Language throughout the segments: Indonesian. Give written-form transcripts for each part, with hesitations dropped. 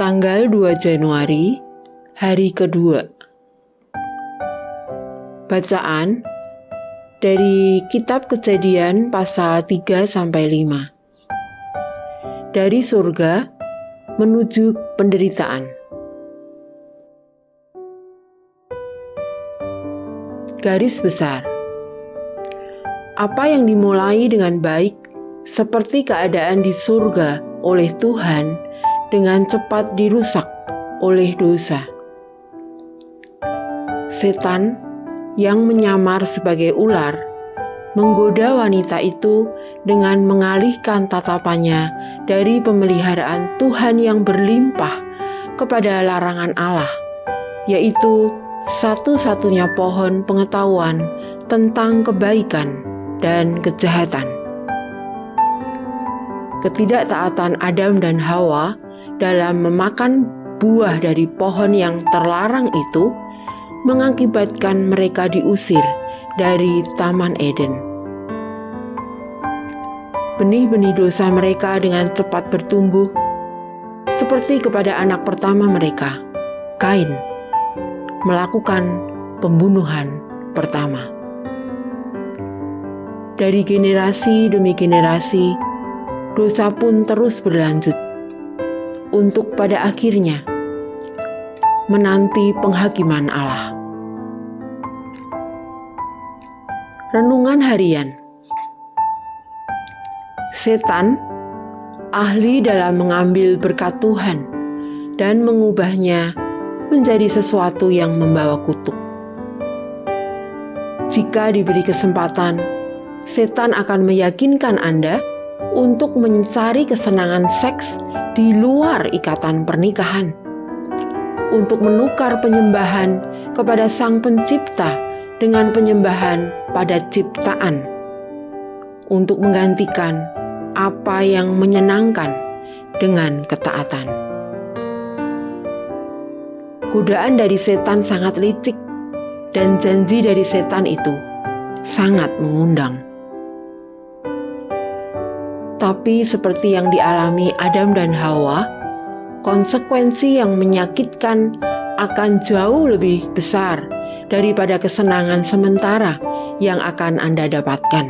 Tanggal 2 Januari, hari kedua. Bacaan dari Kitab Kejadian pasal 3-5. Dari surga menuju penderitaan. Garis besar. Apa yang dimulai dengan baik seperti keadaan di surga oleh Tuhan dengan cepat dirusak oleh dosa. Setan yang menyamar sebagai ular menggoda wanita itu dengan mengalihkan tatapannya dari pemeliharaan Tuhan yang berlimpah kepada larangan Allah, yaitu satu-satunya pohon pengetahuan tentang kebaikan dan kejahatan. Ketidaktaatan Adam dan Hawa dalam memakan buah dari pohon yang terlarang itu mengakibatkan mereka diusir dari Taman Eden. Benih-benih dosa mereka dengan cepat bertumbuh, seperti kepada anak pertama mereka, Kain, melakukan pembunuhan pertama. Dari generasi demi generasi, dosa pun terus berlanjut, untuk pada akhirnya menanti penghakiman Allah. Renungan harian. Setan ahli dalam mengambil berkat Tuhan dan mengubahnya menjadi sesuatu yang membawa kutuk. Jika diberi kesempatan, setan akan meyakinkan Anda untuk mencari kesenangan seks di luar ikatan pernikahan, untuk menukar penyembahan kepada Sang Pencipta dengan penyembahan pada ciptaan, untuk menggantikan apa yang menyenangkan dengan ketaatan. Godaan dari setan sangat licik, dan janji dari setan itu sangat mengundang. Tapi seperti yang dialami Adam dan Hawa, konsekuensi yang menyakitkan akan jauh lebih besar daripada kesenangan sementara yang akan Anda dapatkan.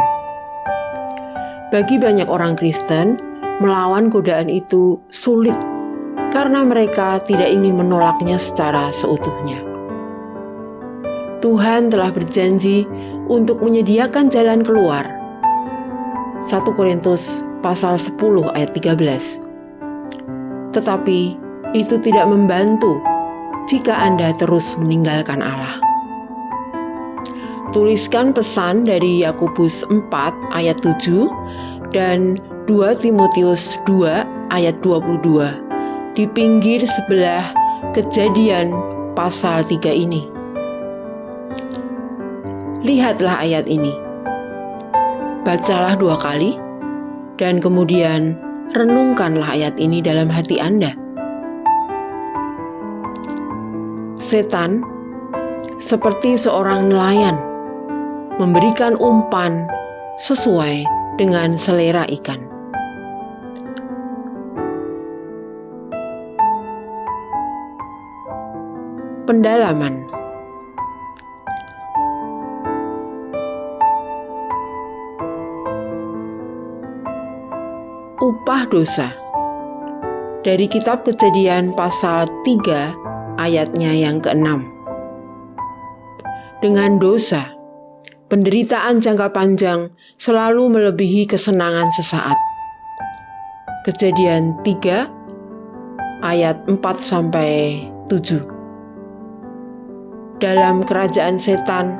Bagi banyak orang Kristen, melawan godaan itu sulit karena mereka tidak ingin menolaknya secara seutuhnya. Tuhan telah berjanji untuk menyediakan jalan keluar. 1 Korintus pasal 10 ayat 13. Tetapi itu tidak membantu jika Anda terus meninggalkan Allah. Tuliskan pesan dari Yakobus 4 ayat 7 dan 2 Timotius 2 ayat 22 di pinggir sebelah Kejadian pasal 3 ini. Lihatlah ayat ini. Bacalah 2 kali dan kemudian renungkanlah ayat ini dalam hati Anda. Setan seperti seorang nelayan memberikan umpan sesuai dengan selera ikan. Pendalaman. Upah dosa. Dari Kitab Kejadian pasal 3 ayatnya yang ke-6. Dengan dosa, penderitaan jangka panjang selalu melebihi kesenangan sesaat. Kejadian 3 ayat 4-7. Dalam kerajaan setan,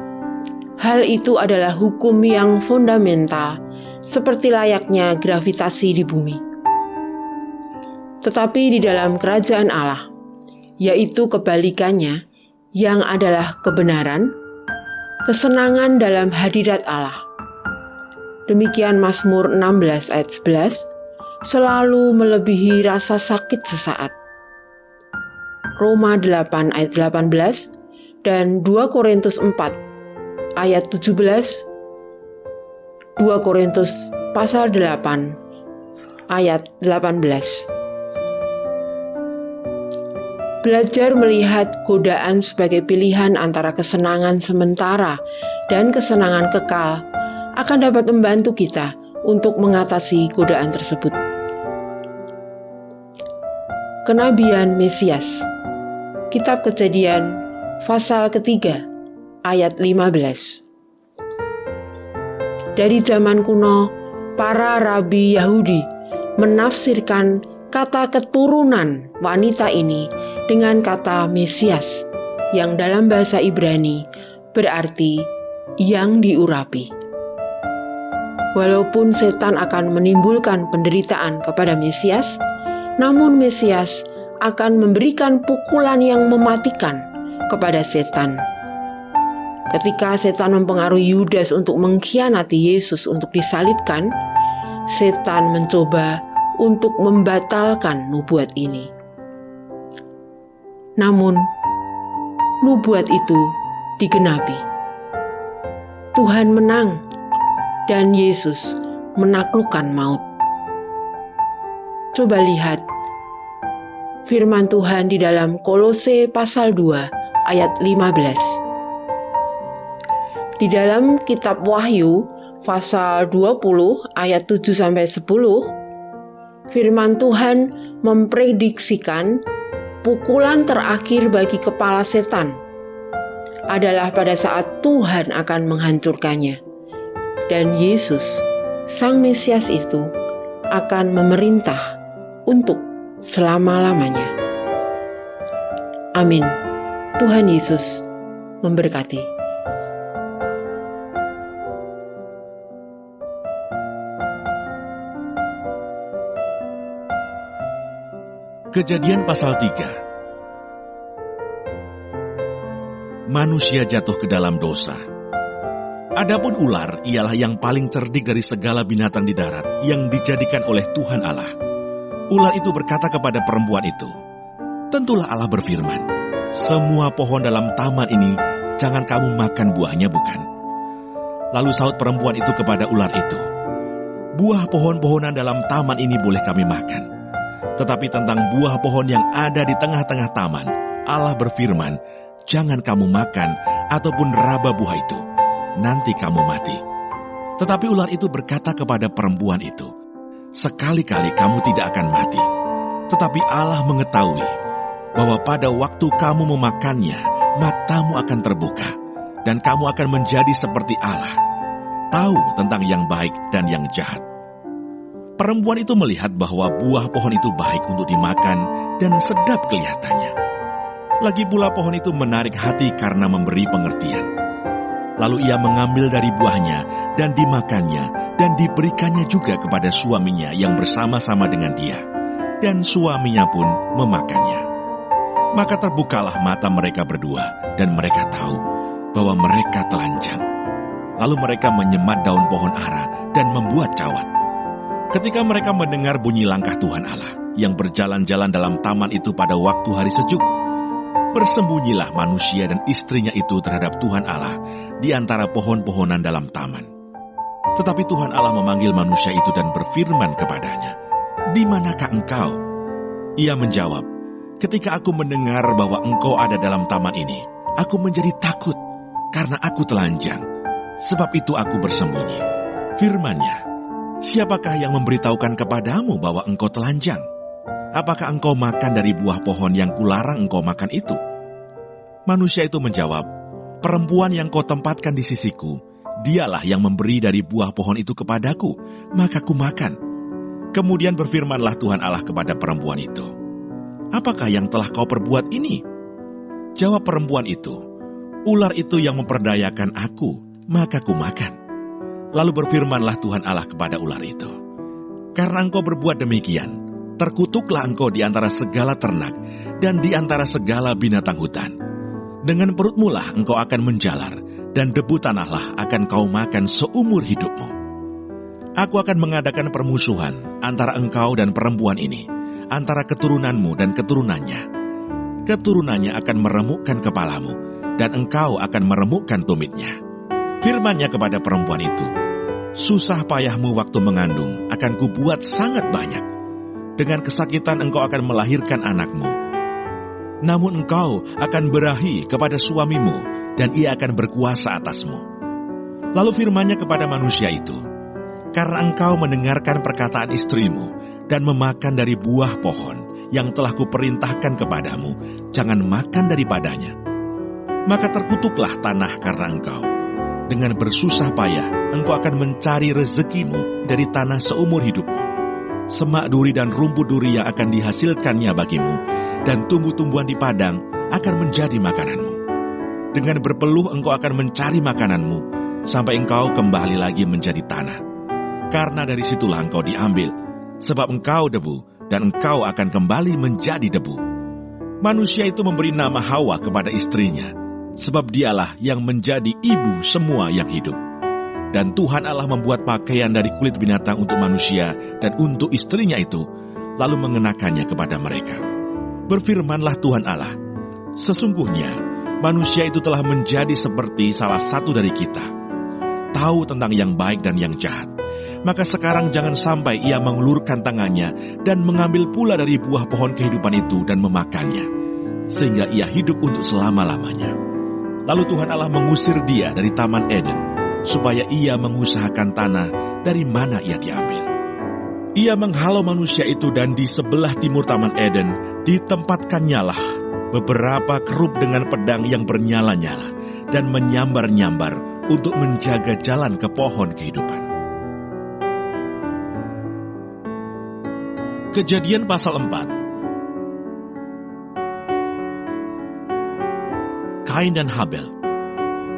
hal itu adalah hukum yang fundamental, seperti layaknya gravitasi di bumi. Tetapi di dalam kerajaan Allah, yaitu kebalikannya, yang adalah kebenaran, kesenangan dalam hadirat Allah. Demikian Mazmur 16 ayat 11, selalu melebihi rasa sakit sesaat. Roma 8 ayat 18 dan 2 Korintus 4 ayat 17, 2 Korintus pasal 8 ayat 18. Belajar melihat godaan sebagai pilihan antara kesenangan sementara dan kesenangan kekal akan dapat membantu kita untuk mengatasi godaan tersebut. Kenabian Mesias. Kitab Kejadian pasal ketiga ayat 15. Dari zaman kuno, para rabi Yahudi menafsirkan kata keturunan wanita ini dengan kata Mesias, yang dalam bahasa Ibrani berarti yang diurapi. Walaupun setan akan menimbulkan penderitaan kepada Mesias, namun Mesias akan memberikan pukulan yang mematikan kepada setan. Ketika setan mempengaruhi Yudas untuk mengkhianati Yesus untuk disalibkan, setan mencoba untuk membatalkan nubuat ini. Namun, nubuat itu digenapi. Tuhan menang dan Yesus menaklukkan maut. Coba lihat firman Tuhan di dalam Kolose pasal 2 ayat 15. Di dalam kitab Wahyu pasal 20 ayat 7-10, firman Tuhan memprediksikan pukulan terakhir bagi kepala setan adalah pada saat Tuhan akan menghancurkannya. Dan Yesus, Sang Mesias itu, akan memerintah untuk selama-lamanya. Amin. Tuhan Yesus memberkati. Kejadian pasal 3. Manusia jatuh ke dalam dosa. Adapun ular ialah yang paling cerdik dari segala binatang di darat yang dijadikan oleh Tuhan Allah. Ular itu berkata kepada perempuan itu, "Tentulah Allah berfirman, semua pohon dalam taman ini jangan kamu makan buahnya, bukan?" Lalu sahut perempuan itu kepada ular itu, "Buah pohon-pohonan dalam taman ini boleh kami makan. Tetapi tentang buah pohon yang ada di tengah-tengah taman, Allah berfirman, jangan kamu makan ataupun raba buah itu, nanti kamu mati." Tetapi ular itu berkata kepada perempuan itu, "Sekali-kali kamu tidak akan mati. Tetapi Allah mengetahui bahwa pada waktu kamu memakannya, matamu akan terbuka, dan kamu akan menjadi seperti Allah, tahu tentang yang baik dan yang jahat." Perempuan itu melihat bahwa buah pohon itu baik untuk dimakan dan sedap kelihatannya. Lagi pula pohon itu menarik hati karena memberi pengertian. Lalu ia mengambil dari buahnya dan dimakannya dan diberikannya juga kepada suaminya yang bersama-sama dengan dia. Dan suaminya pun memakannya. Maka terbukalah mata mereka berdua dan mereka tahu bahwa mereka telanjang. Lalu mereka menyemat daun pohon ara dan membuat cawat. Ketika mereka mendengar bunyi langkah Tuhan Allah yang berjalan-jalan dalam taman itu pada waktu hari sejuk, bersembunyilah manusia dan istrinya itu terhadap Tuhan Allah di antara pohon-pohonan dalam taman. Tetapi Tuhan Allah memanggil manusia itu dan berfirman kepadanya, "Di manakah engkau?" Ia menjawab, "Ketika aku mendengar bahwa engkau ada dalam taman ini, aku menjadi takut karena aku telanjang. Sebab itu aku bersembunyi." Firman-Nya, "Siapakah yang memberitahukan kepadamu bahwa engkau telanjang? Apakah engkau makan dari buah pohon yang kularang engkau makan itu?" Manusia itu menjawab, "Perempuan yang kau tempatkan di sisiku, dialah yang memberi dari buah pohon itu kepadaku, maka ku makan." Kemudian berfirmanlah Tuhan Allah kepada perempuan itu, "Apakah yang telah kau perbuat ini?" Jawab perempuan itu, "Ular itu yang memperdayakan aku, maka ku makan." Lalu berfirmanlah Tuhan Allah kepada ular itu, "Karena engkau berbuat demikian, terkutuklah engkau di antara segala ternak dan di antara segala binatang hutan. Dengan perutmu lah engkau akan menjalar, dan debu tanahlah akan kau makan seumur hidupmu. Aku akan mengadakan permusuhan antara engkau dan perempuan ini, antara keturunanmu dan keturunannya. Keturunannya akan meremukkan kepalamu, dan engkau akan meremukkan tumitnya." Firman-Nya kepada perempuan itu, "Susah payahmu waktu mengandung akan kubuat sangat banyak. Dengan kesakitan engkau akan melahirkan anakmu. namun engkau akan berahi kepada suamimu, dan ia akan berkuasa atasmu. Lalu firman-Nya kepada manusia itu, karena engkau mendengarkan perkataan istrimu, dan memakan dari buah pohon yang telah kuperintahkan kepadamu, jangan makan daripadanya. Maka terkutuklah tanah karena engkau. Dengan bersusah payah, engkau akan mencari rezekimu dari tanah seumur hidupmu. Semak duri dan rumput duri yang akan dihasilkannya bagimu, dan tumbuh-tumbuhan di padang akan menjadi makananmu. Dengan berpeluh engkau akan mencari makananmu, sampai engkau kembali lagi menjadi tanah. Karena dari situlah engkau diambil, sebab engkau debu, dan engkau akan kembali menjadi debu. Manusia itu memberi nama Hawa kepada istrinya, sebab dialah yang menjadi ibu semua yang hidup. Dan Tuhan Allah membuat pakaian dari kulit binatang untuk manusia dan untuk istrinya itu, lalu mengenakannya kepada mereka. Berfirmanlah Tuhan Allah, sesungguhnya manusia itu telah menjadi seperti salah satu dari kita, tahu tentang yang baik dan yang jahat. Maka sekarang jangan sampai ia mengulurkan tangannya dan mengambil pula dari buah pohon kehidupan itu dan memakannya, sehingga ia hidup untuk selama-lamanya. Lalu Tuhan Allah mengusir dia dari Taman Eden, supaya ia mengusahakan tanah dari mana ia diambil. Ia menghalau manusia itu, dan di sebelah timur Taman Eden ditempatkannya lah beberapa kerub dengan pedang yang bernyala-nyala dan menyambar-nyambar untuk menjaga jalan ke pohon kehidupan. Kejadian pasal 4. Kain dan Habel.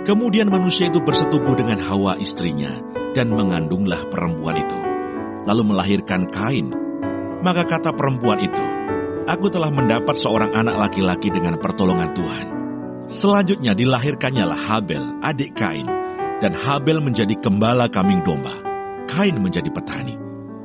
Kemudian manusia itu bersetubuh dengan Hawa istrinya, dan mengandunglah perempuan itu, lalu melahirkan Kain. Maka kata perempuan itu, aku telah mendapat seorang anak laki-laki dengan pertolongan Tuhan. Selanjutnya dilahirkannya lah Habel, adik Kain, dan Habel menjadi gembala kambing domba, Kain menjadi petani.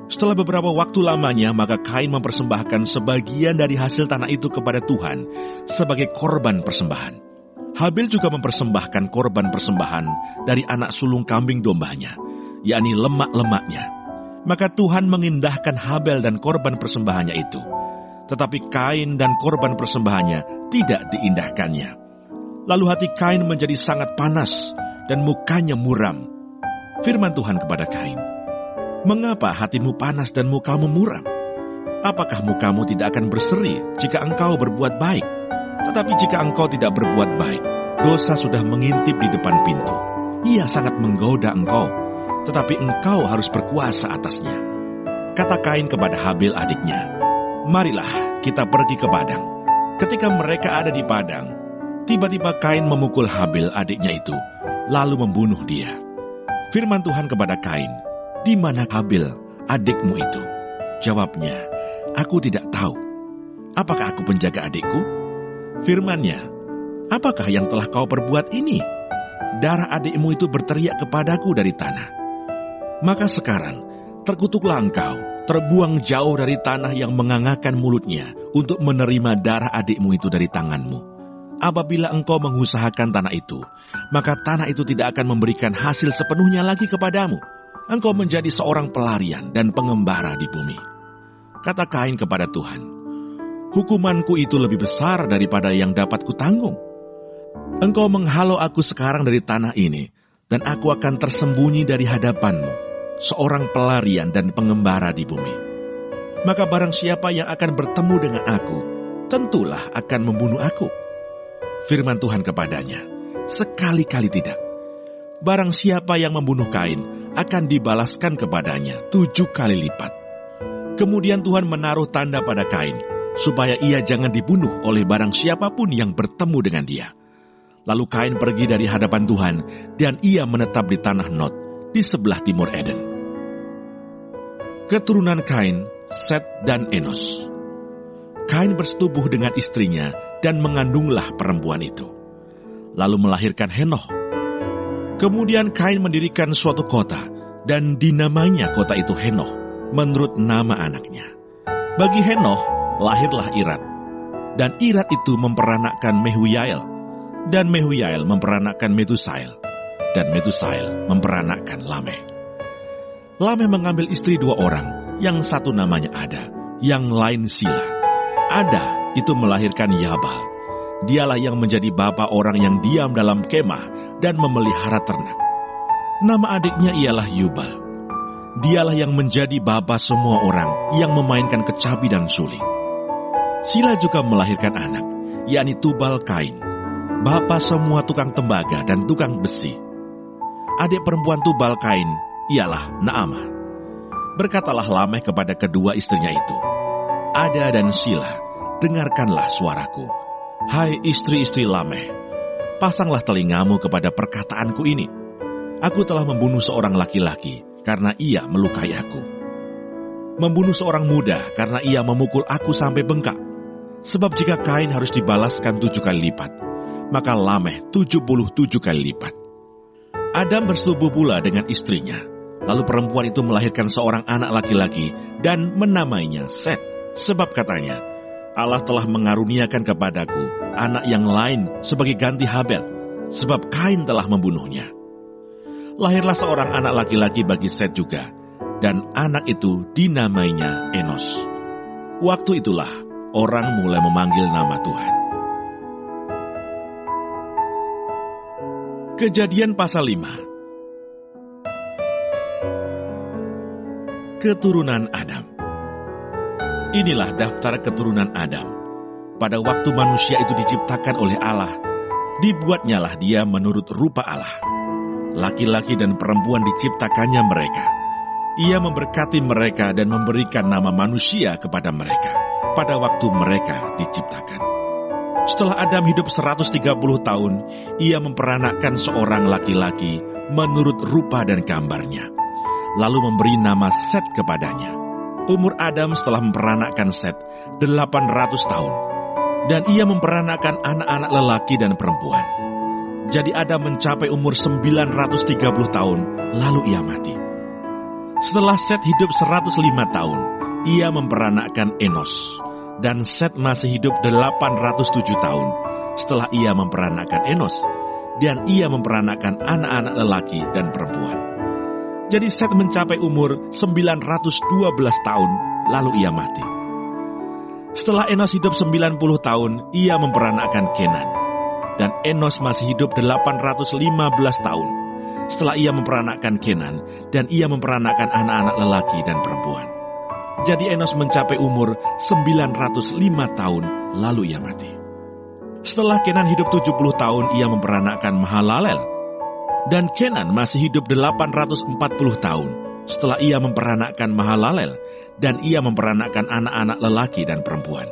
Setelah beberapa waktu lamanya, maka Kain mempersembahkan sebagian dari hasil tanah itu kepada Tuhan sebagai korban persembahan. Habel juga mempersembahkan korban persembahan dari anak sulung kambing dombanya, yakni lemak-lemaknya. Maka Tuhan mengindahkan Habel dan korban persembahannya itu, tetapi Kain dan korban persembahannya tidak diindahkannya. Lalu hati Kain menjadi sangat panas dan mukanya muram. Firman Tuhan kepada Kain, mengapa hatimu panas dan mukamu muram? Apakah mukamu tidak akan berseri jika engkau berbuat baik? Tetapi jika engkau tidak berbuat baik, dosa sudah mengintip di depan pintu. Ia sangat menggoda engkau, tetapi engkau harus berkuasa atasnya. Kata Kain kepada Habel adiknya, marilah kita pergi ke padang. Ketika mereka ada di padang, tiba-tiba Kain memukul Habel adiknya itu, lalu membunuh dia. Firman Tuhan kepada Kain, di mana Habel adikmu itu? Jawabnya, aku tidak tahu. Apakah aku penjaga adikku? Firman-Nya, apakah yang telah kau perbuat ini? Darah adikmu itu berteriak kepadaku dari tanah. Maka sekarang, terkutuklah engkau, terbuang jauh dari tanah yang mengangakkan mulutnya untuk menerima darah adikmu itu dari tanganmu. Apabila engkau mengusahakan tanah itu, maka tanah itu tidak akan memberikan hasil sepenuhnya lagi kepadamu. Engkau menjadi seorang pelarian dan pengembara di bumi. Kata Kain kepada Tuhan, hukumanku itu lebih besar daripada yang dapat kutanggung. Engkau menghalau aku sekarang dari tanah ini, dan aku akan tersembunyi dari hadapanmu, seorang pelarian dan pengembara di bumi. Maka barang siapa yang akan bertemu dengan aku, tentulah akan membunuh aku. Firman Tuhan kepadanya, sekali-kali tidak. Barang siapa yang membunuh Kain, akan dibalaskan kepadanya 7 kali lipat. Kemudian Tuhan menaruh tanda pada Kain, supaya ia jangan dibunuh oleh barang siapapun yang bertemu dengan dia. Lalu Kain pergi dari hadapan Tuhan, dan ia menetap di tanah Nod, di sebelah timur Eden. Keturunan Kain, Set dan Enos. Kain bersetubuh dengan istrinya, dan mengandunglah perempuan itu, lalu melahirkan Henoh. Kemudian Kain mendirikan suatu kota, dan dinamainya kota itu Henoh, menurut nama anaknya. Bagi Henoh, lahirlah Irad, dan Irad itu memperanakkan Mehuyael, dan Mehuyael memperanakkan Metusael, dan Metusael memperanakkan Lameh. Lameh mengambil istri 2 orang, yang satu namanya Ada, yang lain Sila. Ada itu melahirkan Yabal. Dialah yang menjadi bapa orang yang diam dalam kemah dan memelihara ternak. Nama adiknya ialah Yubal. Dialah yang menjadi bapa semua orang yang memainkan kecapi dan suling. Sila juga melahirkan anak, yakni Tubal Kain, bapa semua tukang tembaga dan tukang besi. Adik perempuan Tubal Kain ialah Naamah. Berkatalah Lameh kepada kedua istrinya itu, Ada dan Sila, dengarkanlah suaraku. Hai istri-istri Lameh, pasanglah telingamu kepada perkataanku ini. Aku telah membunuh seorang laki-laki karena ia melukai aku. Membunuh seorang muda karena ia memukul aku sampai bengkak. Sebab jika Kain harus dibalaskan 7 kali lipat, maka Lameh 77 kali lipat. Adam bersetubuh pula dengan istrinya. Lalu perempuan itu melahirkan seorang anak laki-laki dan menamainya Set. Sebab katanya, Allah telah mengaruniakan kepadaku anak yang lain sebagai ganti Habel, sebab Kain telah membunuhnya. Lahirlah seorang anak laki-laki bagi Set juga, dan anak itu dinamainya Enos. Waktu itulah orang mulai memanggil nama Tuhan. Kejadian pasal 5. Keturunan Adam. Inilah daftar keturunan Adam. Pada waktu manusia itu diciptakan oleh Allah, dibuatnyalah dia menurut rupa Allah. Laki-laki dan perempuan diciptakannya mereka. Ia memberkati mereka dan memberikan nama manusia kepada mereka pada waktu mereka diciptakan. Setelah Adam hidup 130 tahun, ia memperanakkan seorang laki-laki menurut rupa dan gambarnya, lalu memberi nama Set kepadanya. Umur Adam setelah memperanakkan Set 800 tahun, dan ia memperanakkan anak-anak lelaki dan perempuan. Jadi Adam mencapai umur 930 tahun, lalu ia mati. Setelah Set hidup 105 tahun, ia memperanakkan Enos, dan Set masih hidup 807 tahun setelah ia memperanakkan Enos, dan ia memperanakkan anak-anak lelaki dan perempuan. Jadi Set mencapai umur 912 tahun, lalu ia mati. Setelah Enos hidup 90 tahun, ia memperanakkan Kenan, dan Enos masih hidup 815 tahun setelah ia memperanakkan Kenan, dan ia memperanakkan anak-anak lelaki dan perempuan. Jadi Enos mencapai umur 905 tahun, lalu ia mati. Setelah Kenan hidup 70 tahun, ia memperanakkan Mahalalel, dan Kenan masih hidup 840 tahun setelah ia memperanakkan Mahalalel, dan ia memperanakkan anak-anak lelaki dan perempuan.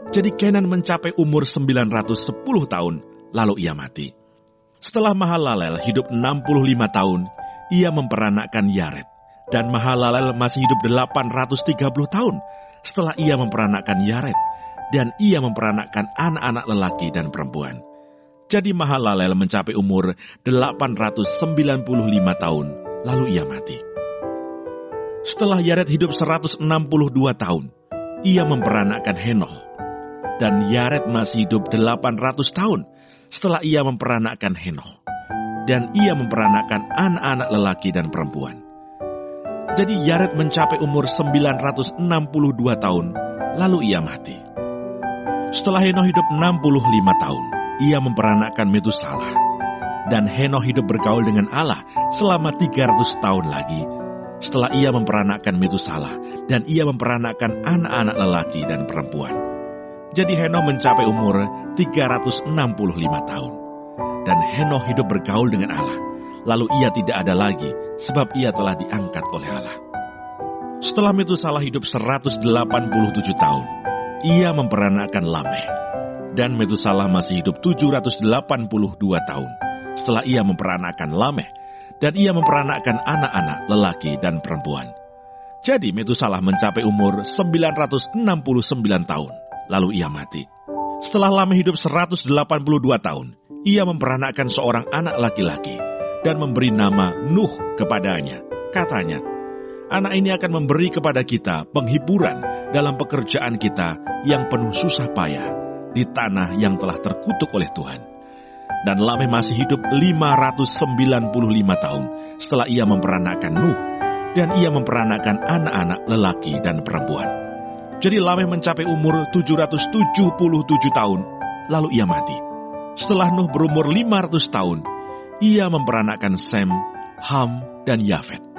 Jadi Kenan mencapai umur 910 tahun, lalu ia mati. Setelah Mahalalel hidup 65 tahun, ia memperanakkan Yared, dan Mahalalel masih hidup 830 tahun setelah ia memperanakkan Yared, dan ia memperanakkan anak-anak lelaki dan perempuan. Jadi Mahalalel mencapai umur 895 tahun, lalu ia mati. Setelah Yared hidup 162 tahun, ia memperanakkan Henoh, dan Yared masih hidup 800 tahun setelah ia memperanakkan Henoh, dan ia memperanakkan anak-anak lelaki dan perempuan. Jadi Yared mencapai umur 962 tahun, lalu ia mati. Setelah Henoh hidup 65 tahun, ia memperanakkan Metusalah, dan Henoh hidup bergaul dengan Allah selama 300 tahun lagi setelah ia memperanakkan Metusalah, dan ia memperanakkan anak-anak lelaki dan perempuan. Jadi Henoh mencapai umur 365 tahun, dan Henoh hidup bergaul dengan Allah, lalu ia tidak ada lagi sebab ia telah diangkat oleh Allah. Setelah Metusalah hidup 187 tahun, ia memperanakkan Lameh, dan Metusalah masih hidup 782 tahun setelah ia memperanakkan Lameh, dan ia memperanakkan anak-anak lelaki dan perempuan. Jadi Metusalah mencapai umur 969 tahun, lalu ia mati. Setelah Lameh hidup 182 tahun, ia memperanakkan seorang anak laki-laki dan memberi nama Nuh kepadanya. Katanya, anak ini akan memberi kepada kita penghiburan dalam pekerjaan kita yang penuh susah payah di tanah yang telah terkutuk oleh Tuhan. Dan Lameh masih hidup 595 tahun setelah ia memperanakkan Nuh, dan ia memperanakkan anak-anak lelaki dan perempuan. Jadi Lameh mencapai umur 777 tahun, lalu ia mati. Setelah Nuh berumur 500 tahun, ia memperanakkan Sem, Ham, dan Yafet.